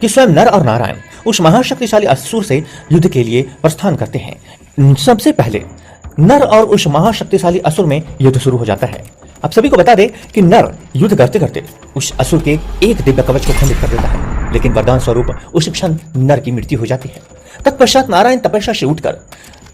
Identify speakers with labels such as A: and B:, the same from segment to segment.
A: कि स्वयं नर और नारायण उस महाशक्तिशाली असुर से युद्ध के लिए प्रस्थान करते हैं। सबसे पहले नर और उस महाशक्तिशाली असुर में युद्ध शुरू हो जाता है। अब सभी को बता दे कि नर युद्ध करते करते उस असुर के एक दिव्य कवच को खंडित कर देता है, लेकिन वरदान स्वरूप उस क्षण नर की मृत्यु हो जाती है। तत्पश्चात नारायण तपस्या से उठकर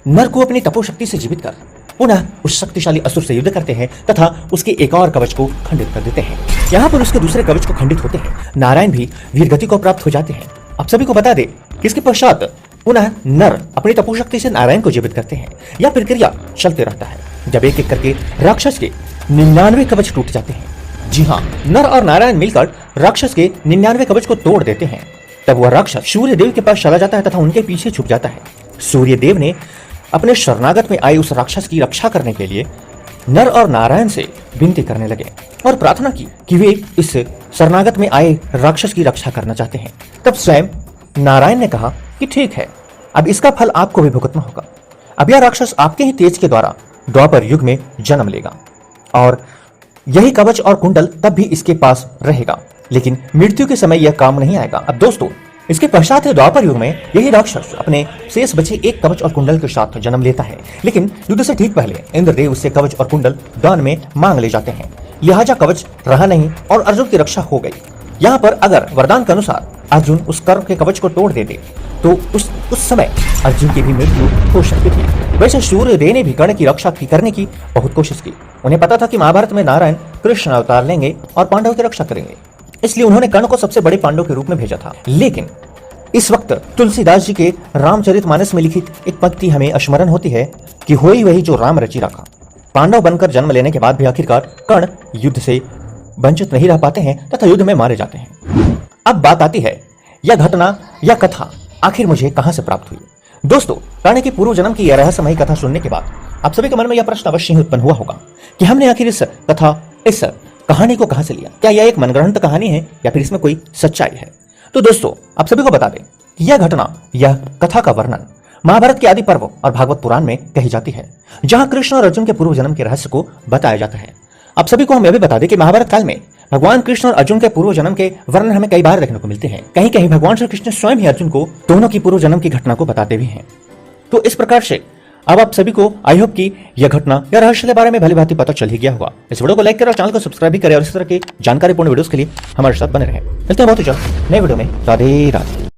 A: नर को अपनी तपोशक्ति से जीवित कर पुनः उस शक्तिशाली असुर से युद्ध करते हैं तथा उसके एक और कवच को खंडित कर देते हैं। यहाँ पर उसके दूसरे कवच को खंडित होते हैं नारायण भी वीरगति को प्राप्त हो जाते हैं। अब सभी को बता दे कि इसके पश्चात पुनः नर अपनी तपोशक्ति से नारायण को जीवित करते हैं। यह प्रक्रिया चलते रहता है जब एक एक करके राक्षस के 99 कवच टूट जाते हैं। जी हाँ, नर और नारायण मिलकर राक्षस के 99 कवच को तोड़ देते हैं। तब वह राक्षस सूर्य देव के पास चला जाता है तथा उनके पीछे छुप जाता है। सूर्य देव ने अपने शरणागत में आए उस राक्षस की रक्षा करने के लिए नर और नारायण से विनती करने लगे और प्रार्थना की कि वे इस शरणागत में आए राक्षस की रक्षा करना चाहते हैं। तब स्वयं नारायण ने कहा कि ठीक है, अब इसका फल आपको भी भुगतना होगा। अब यह राक्षस आपके ही तेज के द्वारा द्वापर युग में जन्म लेगा और यही कवच और कुंडल तब भी इसके पास रहेगा, लेकिन मृत्यु के समय यह काम नहीं आएगा। अब दोस्तों, इसके पश्चात द्वापर युग में यही राक्षस अपने शेष बचे एक कवच और कुंडल के साथ जन्म लेता है, लेकिन युद्ध से ठीक पहले इंद्रदेव उससे कवच और कुंडल दान में मांग ले जाते हैं। लिहाजा कवच रहा नहीं और अर्जुन की रक्षा हो गई। यहाँ पर अगर वरदान के अनुसार अर्जुन उस कर्म के कवच को तोड़ देते तो उस समय अर्जुन की भी मृत्यु हो सकती थी। वैसे सूर्यदेव ने भी कर्ण की रक्षा करने की बहुत कोशिश की। उन्हें पता था कि महाभारत में नारायण कृष्ण अवतार लेंगे और पांडवों की रक्षा करेंगे, इसलिए उन्होंने कर्ण को सबसे बड़े पांडव के रूप में भेजा था। लेकिन इस वक्त तुलसीदास जी के रामचरितमानस में लिखित एक पंक्ति हमें स्मरण होती है कि होई वही जो राम रचि रखा। पांडव बनकर जन्म लेने के बाद भी आखिरकार कर्ण युद्ध से वंचित नहीं रह पाते हैं तथा युद्ध में मारे जाते हैं। अब बात आती है यह घटना या कथा आखिर मुझे कहां से प्राप्त हुई। दोस्तों, कर्ण की पूर्व जन्म की यह रहस्यमयी कथा सुनने के बाद आप सभी के मन में यह प्रश्न अवश्य ही उत्पन्न हुआ होगा कि हमने आखिर इस कहानी को कहां से लिया। क्या यह एक मनगढ़ंत कहानी है या फिर इसमें कोई सच्चाई है? तो दोस्तों, आप सभी को बता दें कि यह घटना, यह कथा का वर्णन महाभारत के आदि पर्व और भागवत पुराण में कही जाती है, जहां कृष्ण और अर्जुन के पूर्व जन्म के रहस्य को बताया जाता है। आप सभी को हम यह भी बता दें कि महाभारत काल में भगवान कृष्ण और अर्जुन के पूर्व जन्म के वर्णन हमें कई बार देखने को मिलते हैं। कहीं कहीं भगवान श्री कृष्ण स्वयं ही अर्जुन को दोनों की पूर्व जन्म की घटना को बताते भी हैं। तो इस प्रकार से अब आप सभी को आई होप कि यह घटना या रहस्य के बारे में भली भांति पता चल ही गया होगा। इस वीडियो को लाइक करें और चैनल को सब्सक्राइब भी करें और इस तरह की जानकारीपूर्ण वीडियोस के लिए हमारे साथ बने रहें। मिलते हैं बहुत ही जल्द नए वीडियो में। राधे राधे।